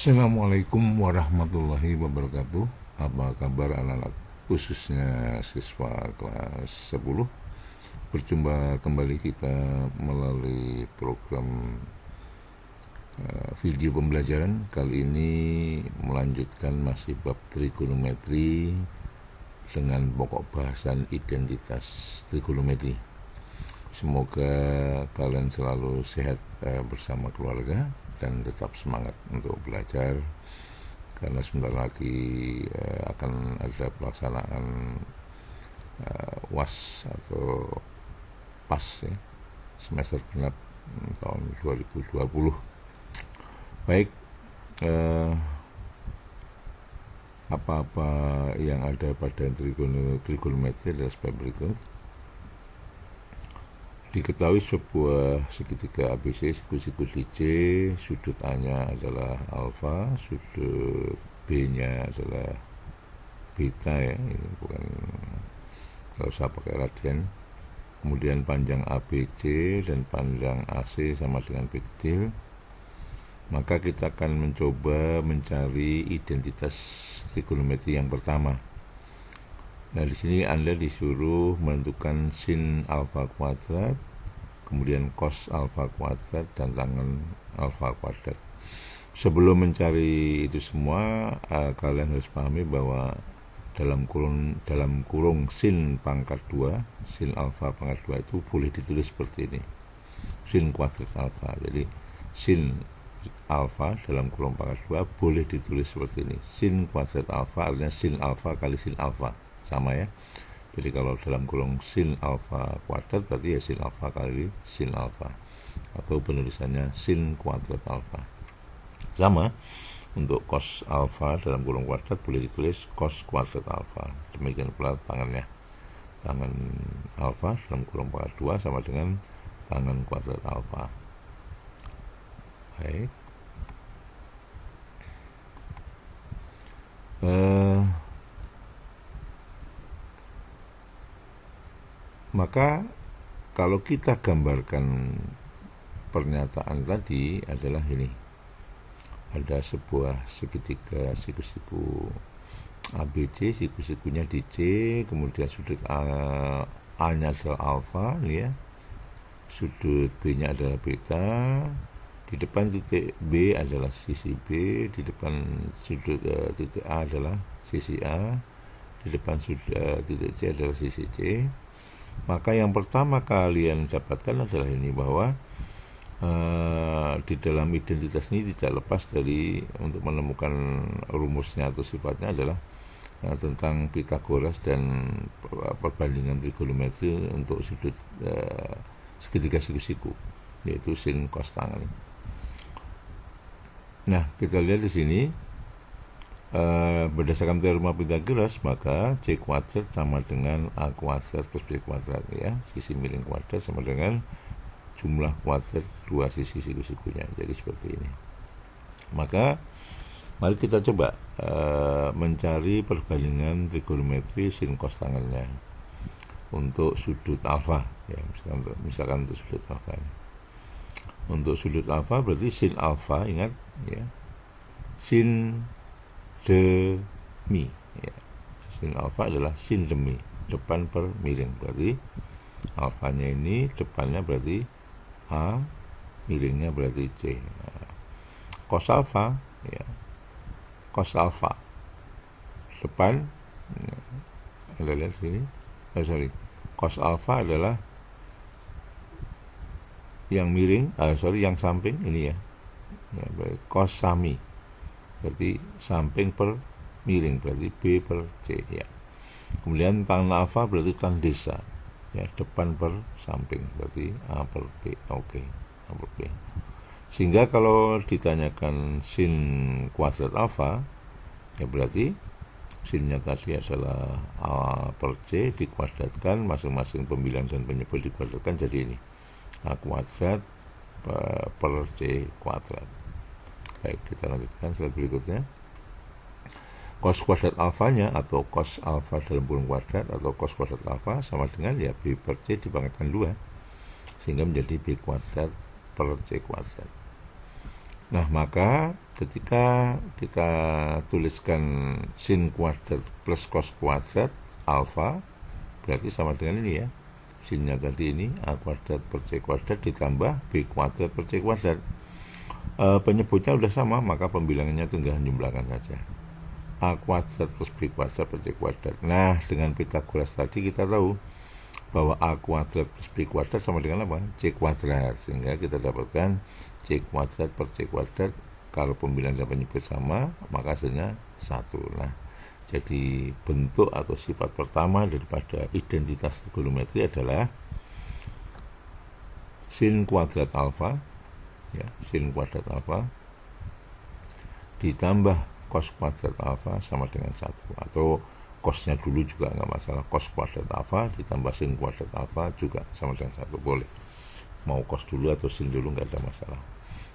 Assalamualaikum warahmatullahi wabarakatuh. Apa kabar anak-anak, khususnya siswa kelas 10? Berjumpa kembali kita melalui program video pembelajaran. Kali ini melanjutkan masih bab trigonometri dengan pokok bahasan identitas trigonometri. Semoga kalian selalu sehat bersama keluarga dan tetap semangat untuk belajar, karena sebentar lagi akan ada pelaksanaan UAS atau PAS ya, semester genap tahun 2020. Baik, apa-apa yang ada pada trigonometri adalah sebagai berikut. Diketahui sebuah segitiga ABC, siku-siku DC, sudut A-nya adalah alfa, sudut B-nya adalah beta ya, ini bukan, kalau usah pakai radian. Kemudian panjang ABC dan panjang AC sama dengan B kecil. Maka kita akan mencoba mencari identitas trigonometri yang pertama. Nah, di sini Anda disuruh menentukan sin alfa kuadrat, kemudian cos alfa kuadrat, dan tangen alfa kuadrat. Sebelum mencari itu semua, kalian harus pahami bahwa dalam kurung sin pangkat 2, sin alfa pangkat 2 itu boleh ditulis seperti ini, sin kuadrat alfa. Jadi sin alfa dalam kurung pangkat 2 boleh ditulis seperti ini, sin kuadrat alfa, artinya sin alfa kali sin alfa, sama ya. Jadi kalau dalam kurung sin alfa kuadrat berarti ya sin alfa kali sin alfa, atau penulisannya sin kuadrat alfa. Sama untuk cos alfa dalam kurung kuadrat boleh ditulis cos kuadrat alfa. Demikian pula tangannya, tangan alfa dalam kurung pangkat 2 sama dengan tangan kuadrat alfa. Baik. Maka kalau kita gambarkan pernyataan tadi adalah ini. Ada sebuah segitiga siku-siku ABC, siku-sikunya di C, kemudian sudut A-nya adalah alfa ya. Sudut B-nya adalah beta. Di depan titik B adalah sisi B, di depan sudut titik A adalah sisi A, di depan sudut titik C adalah sisi C. Maka yang pertama kalian dapatkan adalah ini, bahwa di dalam identitas ini tidak lepas dari untuk menemukan rumusnya atau sifatnya adalah tentang Pythagoras dan perbandingan trigonometri untuk sudut segitiga siku-siku, yaitu sin cos tangen. Nah, kita lihat di sini berdasarkan teorema Pythagoras, maka C kuadrat sama dengan A kuadrat plus B kuadrat ya. Sisi miring kuadrat sama dengan jumlah kuadrat dua sisi siku-sikunya. Jadi seperti ini. Maka mari kita coba mencari perbandingan trigonometri sin cos tangennya untuk sudut alfa ya, misalkan untuk sudut alfa. Untuk sudut alfa berarti sin alfa, ingat ya, sin demi ya. Sin alfa adalah sin demi, depan per miring, berarti alfanya ini depannya berarti A, miringnya berarti C. Nah, cos alfa ya, cos alfa depan ya, Anda lihat sini, cos alfa adalah yang miring, yang samping ini ya, berarti cos sami, berarti samping per miring, berarti B per C ya. Kemudian tan alfa berarti tan desa ya, depan per samping, berarti A per B. Oke, A per B. Sehingga kalau ditanyakan sin kuadrat alfa ya, berarti sinnya tadi adalah A per C dikuadratkan, masing-masing pemilihan dan penyebut dikuadratkan jadi ini A kuadrat per C kuadrat. Baik, kita lanjutkan slide berikutnya. Cos kuadrat alfanya atau cos alfa dalam kurung kuadrat atau cos kuadrat alfa sama dengan ya B per C dipangkatkan 2, sehingga menjadi B kuadrat per C kuadrat. Nah, maka ketika kita tuliskan sin kuadrat plus cos kuadrat alfa, berarti sama dengan ini ya. Sinnya tadi ini A kuadrat per C kuadrat ditambah B kuadrat per C kuadrat. Penyebutnya udah sama, maka pembilangannya tinggal jumlahkan saja. A kuadrat plus B kuadrat per C kuadrat. Nah, dengan Pitagoras tadi kita tahu bahwa A kuadrat plus B kuadrat sama dengan apa? C kuadrat. Sehingga kita dapatkan C kuadrat per C kuadrat. Kalau pembilangan dan penyebut sama, maka hasilnya 1. Nah, jadi bentuk atau sifat pertama daripada identitas trigonometri adalah sin kuadrat alfa, ya, sin kuadrat alfa ditambah cos kuadrat alfa sama dengan 1, atau cosnya dulu juga nggak masalah, cos kuadrat alfa ditambah sin kuadrat alfa juga sama dengan 1, boleh, mau cos dulu atau sin dulu nggak ada masalah.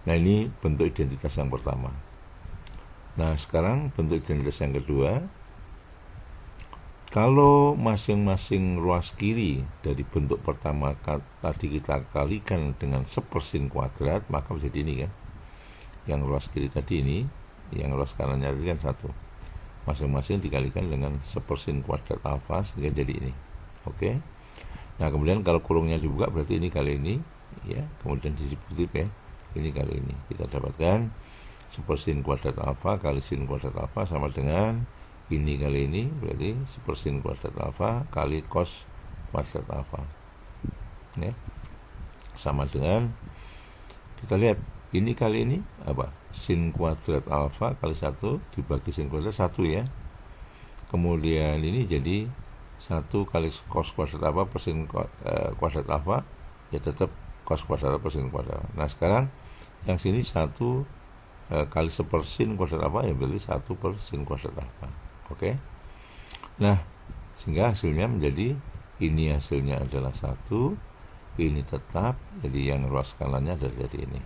Nah, ini bentuk identitas yang pertama. Nah, sekarang bentuk identitas yang kedua, kalau masing-masing ruas kiri dari bentuk pertama tadi kita kalikan dengan sepersin kuadrat, maka menjadi ini kan. Yang ruas kiri tadi ini, yang ruas kanannya tadi kan 1. Masing-masing dikalikan dengan sepersin kuadrat alfa sehingga jadi ini. Oke. Nah, kemudian kalau kurungnya dibuka berarti ini kali ini, ya. Kemudian disebut ya. Ini kali ini. Kita dapatkan sepersin kuadrat alfa kali sin kuadrat alfa sama dengan ini kali ini, berarti sepersin kuadrat alfa kali cos kuadrat alfa, ya, sama dengan, kita lihat ini kali ini apa, sin kuadrat alfa kali 1 dibagi sin kuadrat 1 ya, kemudian ini jadi 1 kali cos kuadrat alfa per sin kuadrat alfa, ya tetap cos kuadrat alfa per sin kuadrat alfa. Nah, sekarang yang sini 1 kali sepersin kuadrat alfa, ya berarti 1 per sin kuadrat alfa. Oke. Nah, sehingga hasilnya menjadi ini, hasilnya adalah 1, ini tetap, jadi yang ruas kanannya adalah jadi ini.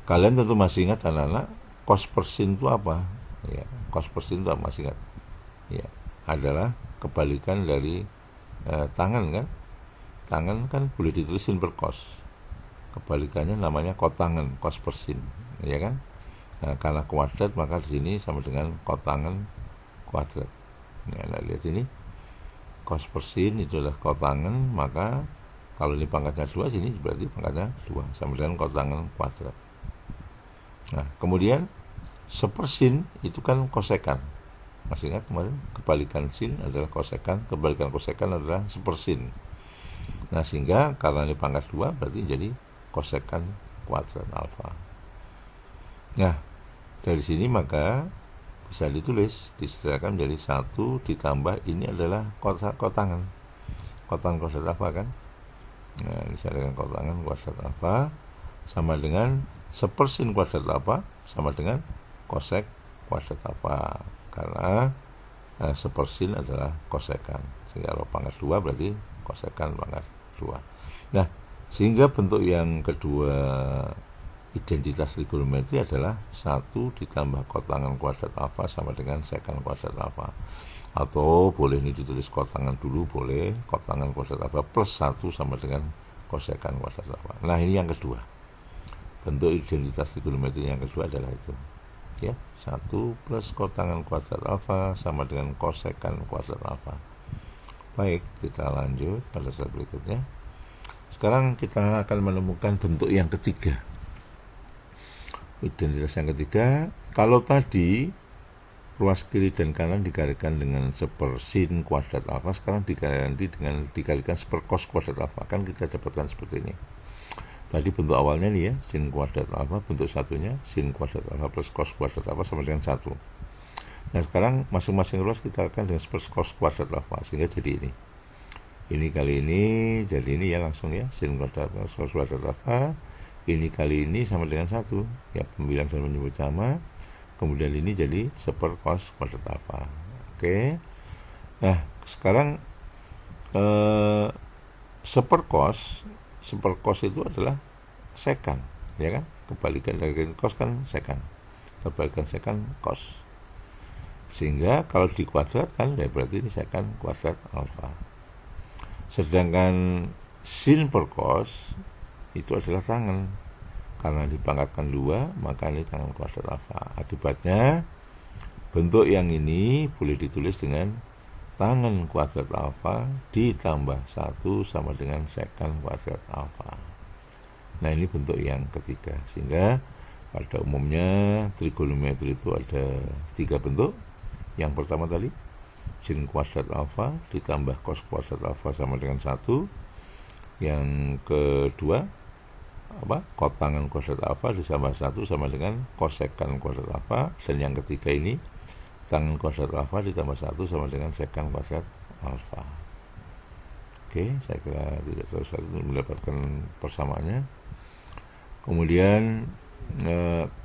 Kalian tentu masih ingat anak-anak, cos per sin itu apa? Ya, cos per sin itu apa, masih ingat? Ya, adalah kebalikan dari tangan kan? Tangan kan boleh ditulisin per cos. Kebalikannya namanya kotangan, cos per sin, ya kan? Nah, karena kuadrat maka di sini sama dengan kotangan kuadrat. Nah, lihat ini cos per sin itu adalah kotangan, maka kalau ini pangkatnya 2, sini berarti pangkatnya 2 sama dengan kotangan kuadrat. Nah, kemudian sepersin itu kan kosekan. Masih ingat kemarin kebalikan sin adalah kosekan, kebalikan kosekan adalah sepersin. Nah, sehingga karena ini pangkat 2 berarti jadi kosekan kuadrat alfa. Nah, dari sini maka bisa ditulis, disediakan menjadi 1 ditambah ini adalah kotangan kuadrat alfa kan. Nah, disediakan kotangan kuadrat alfa sama dengan sepersin kuadrat alfa sama dengan kosek kuadrat alfa, karena sepersin adalah kosekan, sehingga kalau pangkat 2 berarti kosekan pangkat 2. Nah, sehingga bentuk yang kedua identitas trigonometri adalah 1 ditambah kotangan kuadrat alfa sama dengan sekan kuadrat alfa, atau boleh ini ditulis kotangan dulu, boleh kotangan kuadrat alfa plus 1 sama dengan kosekan kuadrat alfa. Nah, ini yang kedua, bentuk identitas trigonometri yang kedua adalah itu ya, 1 plus kotangan kuadrat alfa sama dengan kosekan kuadrat alfa. Baik, kita lanjut pada slide berikutnya. Sekarang kita akan menemukan bentuk yang ketiga. Identitas yang ketiga, kalau tadi ruas kiri dan kanan dikalikan dengan sepersin kuadrat alfa, sekarang diganti dengan dikalikan sepercos kuadrat alfa, kan kita dapatkan seperti ini. Tadi bentuk awalnya nih ya, sin kuadrat alfa, bentuk satunya sin kuadrat alfa plus cos kuadrat alfa sama dengan 1. Nah, sekarang masing-masing ruas kita akan dengan sepercos kuadrat alfa, sehingga jadi ini. Ini kali ini jadi ini ya, langsung ya, sin kuadrat alfa cos kuadrat alfa. Ini kali ini sama dengan 1, ya, pembilang dan menyebut sama. Kemudian ini jadi sepercos kuadrat alfa. Oke. Nah, sekarang sepercos itu adalah sekan, ya kan? Kebalikan dari cos kan sekan. Kebalikan sekan cos. Sehingga kalau dikuadratkan, ya berarti ini sekan kuadrat alfa. Sedangkan sin per cos itu adalah tangan. Karena dipangkatkan 2, maka ini tangan kuadrat alfa. Akibatnya bentuk yang ini boleh ditulis dengan tangan kuadrat alfa ditambah 1 sama dengan sekant kuadrat alfa. Nah, ini bentuk yang ketiga. Sehingga pada umumnya trigonometri itu ada 3 bentuk. Yang pertama tadi sin kuadrat alfa ditambah cos kuadrat alfa sama dengan 1. Yang kedua kot tangan kuadrat alfa ditambah 1 sama dengan cos sekant kuadrat alfa. Dan yang ketiga ini tangan kuadrat alfa ditambah 1 sama dengan sekant kuadrat alfa. Oke, saya kira tidak terlalu mendapatkan persamaannya. Kemudian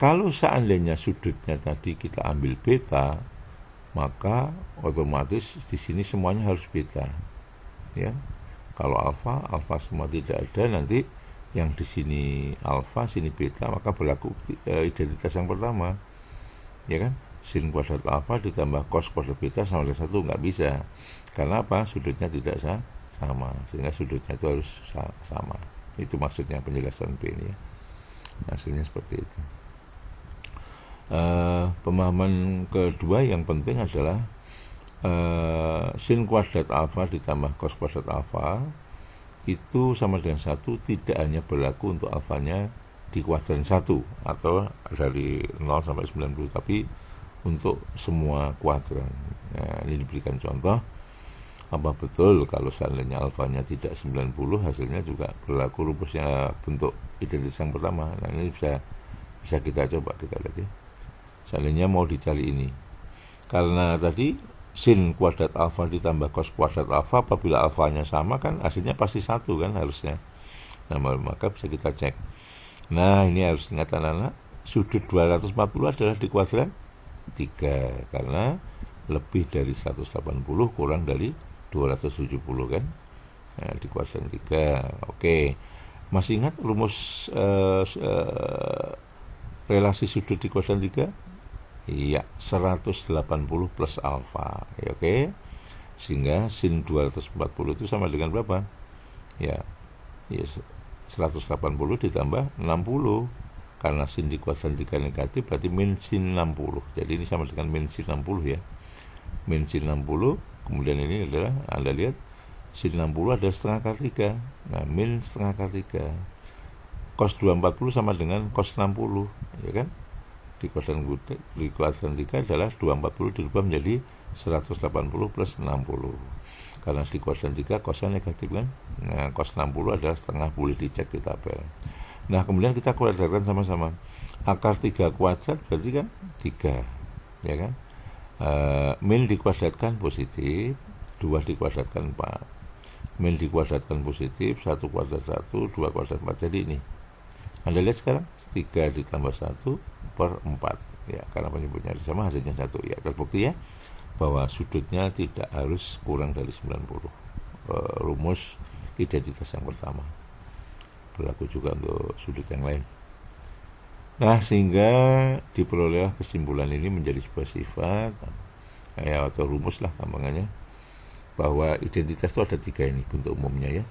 kalau seandainya sudutnya tadi kita ambil beta, maka otomatis di sini semuanya harus beta. Ya, kalau alfa semua tidak ada, nanti yang di sini alfa, sini beta, maka berlaku identitas yang pertama. Ya kan? Sin kuadrat alfa ditambah cos kuadrat beta sama dengan 1 nggak bisa. Karena apa? Sudutnya tidak sama. Sehingga sudutnya itu harus sama. Itu maksudnya penjelasan B ini ya. Hasilnya seperti itu. Pemahaman kedua yang penting adalah sin kuadrat alfa ditambah cos kuadrat alfa itu sama dengan 1 tidak hanya berlaku untuk alfanya di kuadran 1 atau dari 0 sampai 90, tapi untuk semua kuadran. Nah, ini diberikan contoh. Apa betul kalau seandainya alfanya tidak 90, hasilnya juga berlaku rumusnya bentuk identitas yang pertama. Nah, ini bisa kita coba, kita lihat ya. Seandainya mau dicari ini, karena tadi sin kuadrat alfa ditambah cos kuadrat alfa, apabila alfanya sama kan hasilnya pasti 1 kan harusnya. Nah, maka bisa kita cek. Nah, ini harus ingat anak-anak, sudut 240 adalah di kuadran 3 karena lebih dari 180 kurang dari 270 kan. Nah, di kuadran 3. Oke. Masih ingat rumus relasi sudut di kuadran 3? Iya, 180 plus alfa. Ya, oke. Sehingga sin 240 itu sama dengan berapa? Ya 180 ditambah 60. Karena sin di kuadran 3 negatif berarti min sin 60. Jadi ini sama dengan min sin 60 ya. Min sin 60. Kemudian ini adalah Anda lihat sin 60 ada setengah akar 3. Nah, min setengah akar 3. Cos 240 sama dengan cos 60, ya kan? Di kuadran 3 adalah 240 dirubah menjadi 180 plus 60. Karena di kuadran 3 cosnya negatif kan? Nah, cos 60 adalah setengah, boleh dicek di tabel. Nah, kemudian kita kuadratkan sama-sama. Akar 3 kuadrat berarti kan 3, ya kan? Min dikuadratkan positif, 2 dikuadratkan 4. Min dikuadratkan positif, 1 kuadrat 1, 2 kuadrat 4. Jadi ini Anda lihat sekarang 3 ditambah 1 per 4 ya, karena penyebutnya sama hasilnya 1 ya. Terbukti ya bahwa sudutnya tidak harus kurang dari 90. Rumus identitas yang pertama berlaku juga untuk sudut yang lain. Nah, sehingga diperoleh kesimpulan ini menjadi sebuah sifat ya, atau rumus lah gampangannya, bahwa identitas itu ada 3 ini bentuk umumnya ya.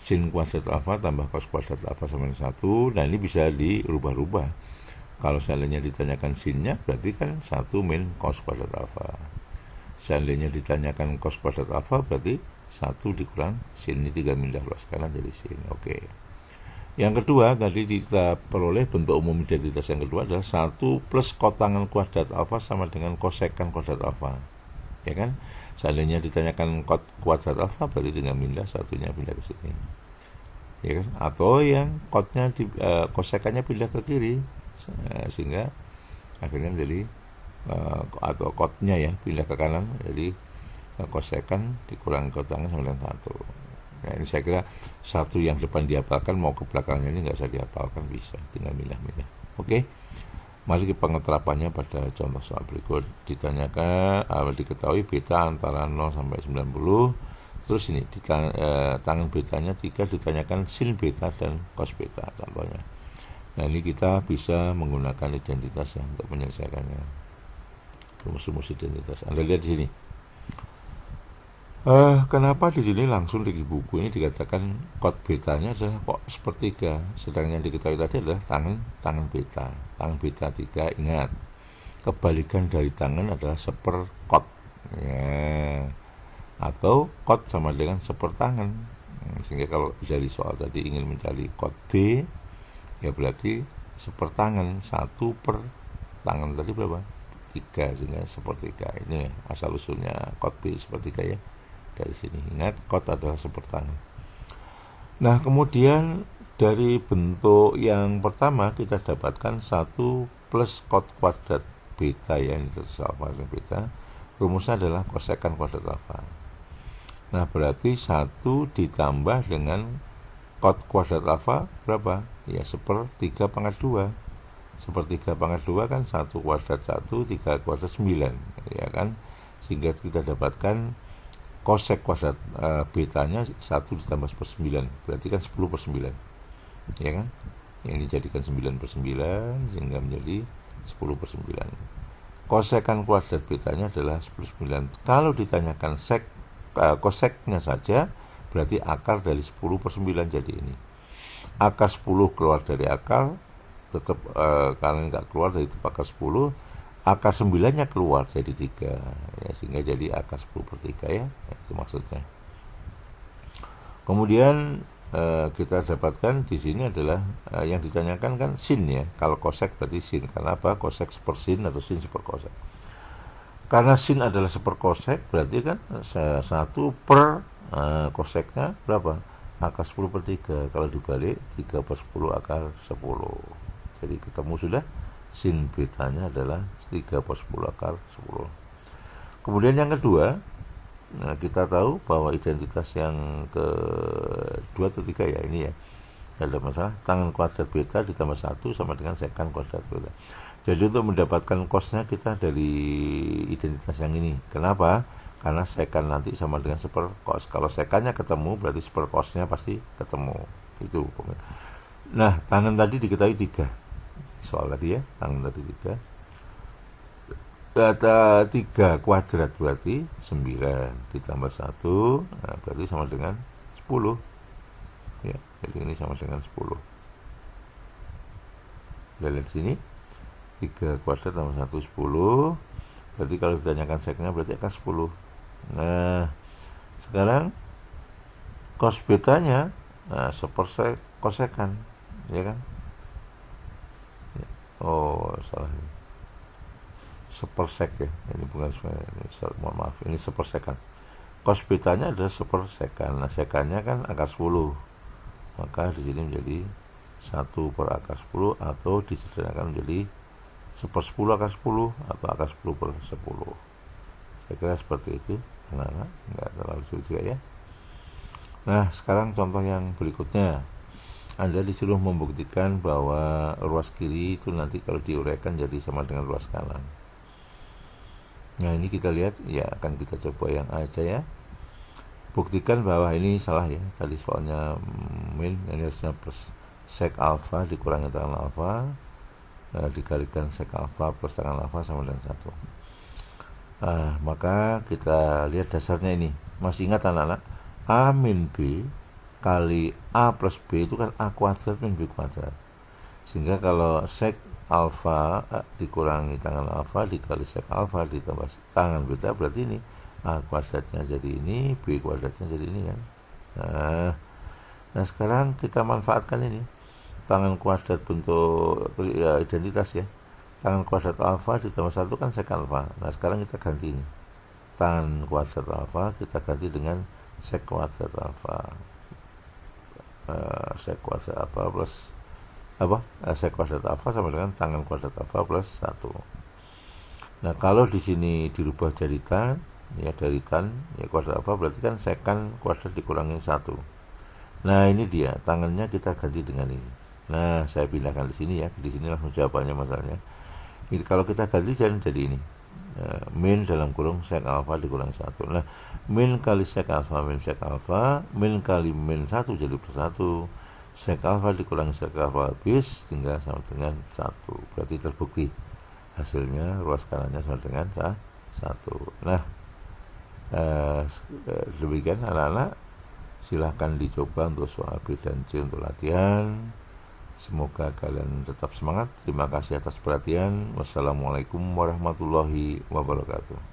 Sin kuadrat alfa tambah cos kuadrat alfa sama dengan 1. Nah, ini bisa dirubah-rubah. Kalau seandainya ditanyakan sinnya, berarti kan 1 min cos kuadrat alfa. Seandainya ditanyakan cos kuadrat alfa, berarti 1 dikurang sin, ini 3 min dahulu sekarang jadi sin. Oke. Yang kedua, tadi kita peroleh bentuk umum identitas yang kedua adalah 1 plus kotangan kuadrat alfa sama dengan kosekant kuadrat alfa. Ya kan? Seandainya ditanyakan kuadrat alfa, berarti tinggal pindah, satunya pindah ke sini. Ya kan? Atau yang kosekannya pindah ke kiri. Sehingga akhirnya menjadi atau kotnya ya pindah ke kanan, jadi kosekan dikurangi kotangan sama dengan 1. Nah, ini saya kira 1 yang depan dihafalkan, mau ke belakangnya ini nggak usah dihafalkan, bisa tinggal pindah-pindah. Oke, mari ke pengeterapannya pada contoh soal berikut. Ditanyakan diketahui beta antara 0 sampai 90. Terus ini tangan betanya 3, ditanyakan sin beta dan cos beta contohnya. Nah, ini kita bisa menggunakan identitas ya untuk menyelesaikannya. Rumus-rumus identitas. Anda lihat di sini. Kenapa di sini langsung di buku ini dikatakan kot betanya adalah kok sepertiga, sedang yang diketahui tadi adalah tangan tangan beta, tangan beta 3. Ingat, kebalikan dari tangan adalah seperkot, ya, atau kot sama dengan sepertangan. Sehingga kalau dari soal tadi ingin mencari kot B, ya berarti sepertangan, 1 per tangan tadi berapa? 3, sehingga sepertiga. Ini asal usulnya kot B sepertiga ya. Dari sini ingat kot adalah sepertangan. Nah, kemudian dari bentuk yang pertama kita dapatkan 1 plus kot kuadrat beta, ya, ini terus alfa dan beta. Rumusnya adalah kosekan kuadrat alfa. Nah, berarti 1 ditambah dengan kot kuadrat alfa berapa? Ya, 1/3/2. 1/3/2 kan 1 kuadrat 1, 3 kuadrat 9, ya kan? Sehingga kita dapatkan kosek kuadrat betanya 1 ditambah 1/9, berarti kan 10/9, ya kan? Yang dijadikan 9/9 sehingga menjadi 10/9. Kosekan kuadrat betanya adalah 10/9. Kalau ditanyakan koseknya saja, berarti akar dari 10/9, jadi ini. Akar 10 keluar dari akar, tetap karena nggak keluar dari akar 10, akar 9-nya keluar jadi 3, ya, sehingga jadi akar 10/3, ya, itu maksudnya. Kemudian kita dapatkan di sini adalah yang ditanyakan kan sin, ya. Kalau kosek berarti sin. Karena apa? Kosek sepersin atau sin seperkosek. Karena sin adalah seperkosek, berarti kan 1 per koseknya berapa? Akar 10/3. Kalau dibalik 3/10 akar 10. Jadi ketemu sudah sin betanya adalah 3/10 akar 10. Kemudian yang kedua, nah, kita tahu bahwa identitas yang kedua atau 3, ya, ini, ya, ada masalah tangan kuadrat beta ditambah 1 sama dengan sekan kuadrat beta. Jadi untuk mendapatkan kosnya kita dari identitas yang ini. Kenapa? Karena sekan nanti sama dengan seperkos. Kalau sekannya ketemu berarti seperkosnya pasti ketemu. Itu. Nah, tangan tadi diketahui 3. Soal tadi, ya, tangan tadi 3. Ada 3 kuadrat berarti 9 ditambah 1, nah, berarti sama dengan 10, ya. Jadi ini sama dengan 10. Kita lihat sini 3 kuadrat tambah 1 10. Berarti kalau ditanyakan seknya berarti akan 10. Nah, sekarang cos betanya, nah, kosekan, ya kan? Oh, salah. Sepersek, ya. Ini bukan ini, mohon maaf, ini sepersekan. Cos betanya adalah sepersekan. Nah, sekannya kan akar 10. Maka di sini menjadi 1 per akar 10 atau disederhanakan menjadi 1/10 akar 10 atau akar 10/10. Saya kira seperti itu, anak-anak, enggak terlalu sulit juga, ya. Nah, sekarang contoh yang berikutnya. Anda disuruh membuktikan bahwa ruas kiri itu nanti kalau diuraikan jadi sama dengan ruas kanan. Nah, ini kita lihat, ya, akan kita coba yang A aja, ya. Buktikan bahwa ini salah, ya. Tadi soalnya min, ini harusnya sek alfa dikurangi tangan alfa, dikalikan sek alfa plus tangan alfa sama dengan 1. Maka kita lihat dasarnya ini. Masih ingat, anak-anak? A min B kali A plus B itu kan A kuadrat min B kuadrat. Sehingga kalau sek alfa dikurangi tangan alfa dikali sek alfa ditambah tangan beta, berarti ini A kuadratnya jadi ini, B kuadratnya jadi ini, kan. Nah, sekarang kita manfaatkan ini. Tangan kuadrat bentuk, ya, identitas, ya. Tangan kuadrat alfa ditambah 1 kan sek alfa. Nah, sekarang kita ganti ini. Tangan kuadrat alfa kita ganti dengan sek kuadrat alfa. Sek kuadrat alfa plus sek kuadrat alfa sama dengan tangan kuadrat alfa plus 1. Nah, kalau di sini dirubah jadi tan, ya, dari tan, ya, kuadrat alfa berarti kan sekan kuadrat dikurangi 1. Nah, ini dia, tangannya kita ganti dengan ini. Nah, saya pindahkan di sini, ya. Di sini langsung jawabannya masalahnya. Ini kalau kita ganti jadi ini. Min dalam kurung sek alfa dikurangi 1. Nah, min kali sek alfa min sek alfa, min kali min 1 jadi plus 1. Sek alfa dikurangi sek alfa habis tinggal sama dengan 1. Berarti terbukti hasilnya ruas kanannya sama dengan 1. Nah, uh, Demikian anak-anak, silahkan dicoba untuk soal B dan C untuk latihan. Semoga kalian tetap semangat. Terima kasih atas perhatian. Wassalamualaikum warahmatullahi wabarakatuh.